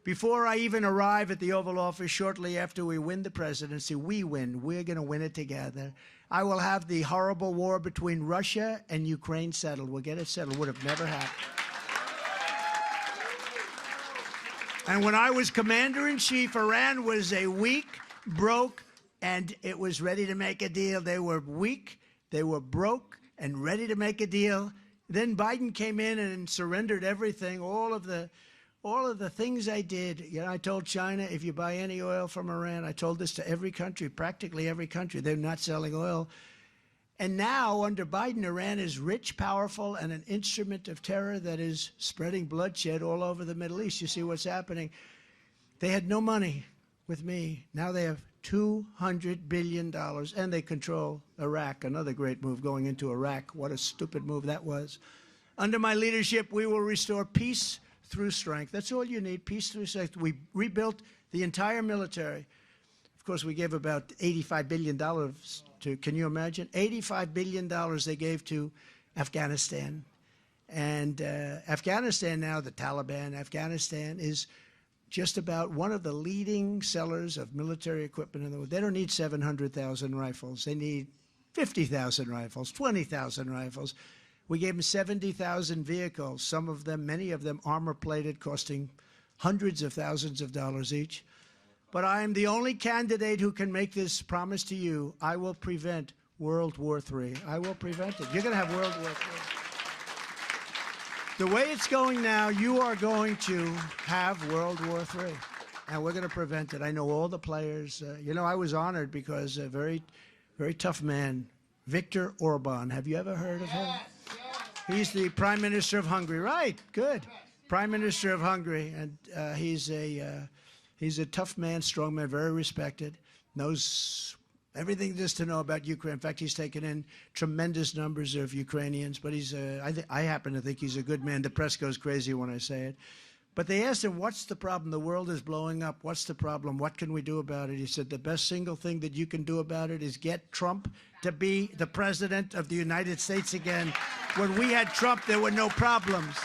Before I even arrive at the Oval Office, shortly after we win the presidency, we win. We're going to win it together. I will have the horrible war between Russia and Ukraine settled. We'll get it settled. Would have never happened. And when I was commander-in-chief, Iran was a weak, broke, and it was ready to make a deal. They were weak, they were broke, and ready to make a deal. Then Biden came in and surrendered everything, all of the things I did. You know, I told China, if you buy any oil from Iran, I told this to every country, practically every country, they're not selling oil. And now, under Biden, Iran is rich, powerful, and an instrument of terror that is spreading bloodshed all over the Middle East. You see what's happening. They had no money with me. Now they have $200 billion, and they control Iraq. Another great move, going into Iraq. What a stupid move that was. Under my leadership, we will restore peace through strength. That's all you need, peace through strength. We rebuilt the entire military. Of course, we gave about $85 billion to, can you imagine? $85 billion they gave to Afghanistan. And Afghanistan now, the Taliban, Afghanistan is just about one of the leading sellers of military equipment in the world. They don't need 700,000 rifles. They need 50,000 rifles, 20,000 rifles. We gave them 70,000 vehicles, some of them, many of them armor-plated, costing hundreds of thousands of dollars each. But I am the only candidate who can make this promise to you. I will prevent World War III. I will prevent it. You're going to have World War III. The way it's going now, you are going to have World War III, and we're going to prevent it. I know all the players. You know, I was honored because a very, very tough man, Viktor Orban. Have you ever heard of him? He's the Prime Minister of Hungary. Right, good. Prime Minister of Hungary, and he's a tough man, strong man, very respected, knows everything there is to know about Ukraine. In fact, he's taken in tremendous numbers of Ukrainians, but he's I happen to think he's a good man. The press goes crazy when I say it. But they asked him, what's the problem? The world is blowing up. What's the problem? What can we do about it? He said, the best single thing that you can do about it is get Trump to be the president of the United States again. When we had Trump, there were no problems.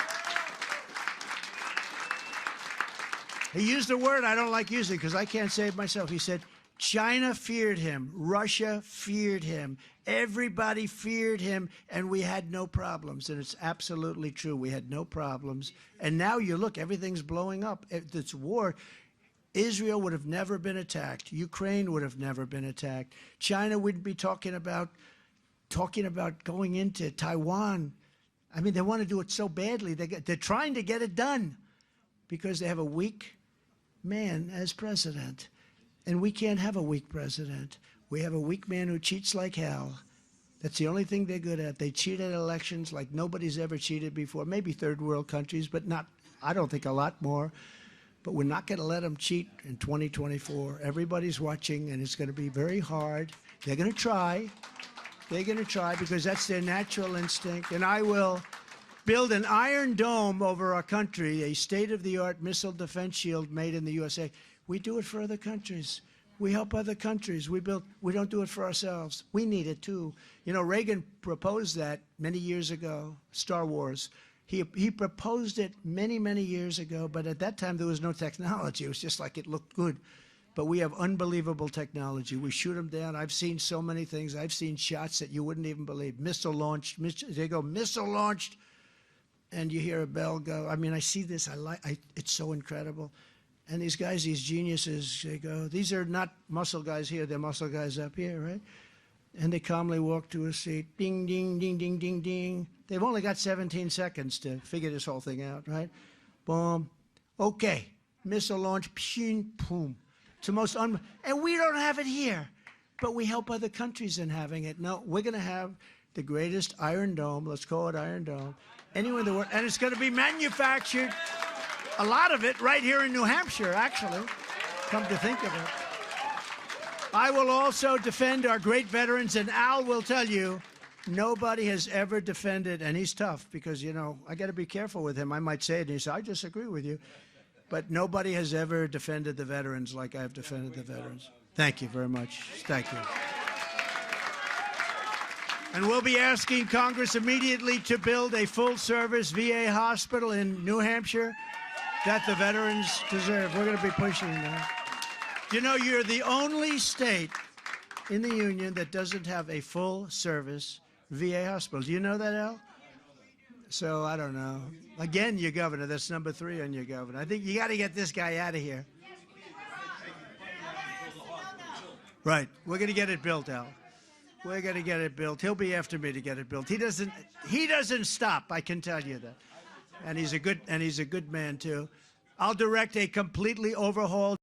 He used a word I don't like using because I can't say it myself. He said, China feared him. Russia feared him. Everybody feared him, and we had no problems. And it's absolutely true. We had no problems. And now you look, everything's blowing up. It's war. Israel would have never been attacked. Ukraine would have never been attacked. China wouldn't be talking about going into Taiwan. I mean, they want to do it so badly. They're trying to get it done because they have a weak man as president. And we can't have a weak president. We have a weak man who cheats like hell. That's the only thing they're good at. They cheat at elections like nobody's ever cheated before. Maybe third world countries, but not, I don't think a lot more. But we're not going to let them cheat in 2024. Everybody's watching, and it's going to be very hard. They're going to try. They're going to try because that's their natural instinct. And I will build an iron dome over our country, a state-of-the-art missile defense shield made in the USA. We do it for other countries. We help other countries. We don't do it for ourselves. We need it too. You know, Reagan proposed that many years ago, Star Wars. He proposed it many, many years ago, but at that time there was no technology. It was just like it looked good. But we have unbelievable technology. We shoot them down. I've seen so many things. I've seen shots that you wouldn't even believe. Missile launched. They go, missile launched, and you hear a bell go. I mean, I see this. It's so incredible. And these guys, these geniuses, they go, these are not muscle guys here, they're muscle guys up here, right? And they calmly walk to a seat, ding, ding, ding, ding, ding, ding. They've only got 17 seconds to figure this whole thing out, right? Boom. Okay, missile launch, pshing, boom. It's the most and we don't have it here, but we help other countries in having it. No, we're going to have the greatest Iron Dome, let's call it Iron Dome, anywhere in the world, and it's going to be manufactured. A lot of it right here in New Hampshire, actually, come to think of it. I will also defend our great veterans, and Al will tell you, nobody has ever defended, and he's tough because, you know, I got to be careful with him. I might say it, and he said, I disagree with you. But nobody has ever defended the veterans like I've defended the veterans. Thank you very much. Thank you. And we'll be asking Congress immediately to build a full-service VA hospital in New Hampshire. that the veterans deserve. We're going to be pushing that. You know, you're the only state in the union that doesn't have a full-service VA hospital. Do you know that, Al? So, I don't know. Again, your governor. That's number 3 on your governor. I think you got to get this guy out of here. Right. We're going to get it built, Al. We're going to get it built. He'll be after me to get it built. He doesn't stop, I can tell you that. And he's a good man, too. I'll direct a completely overhauled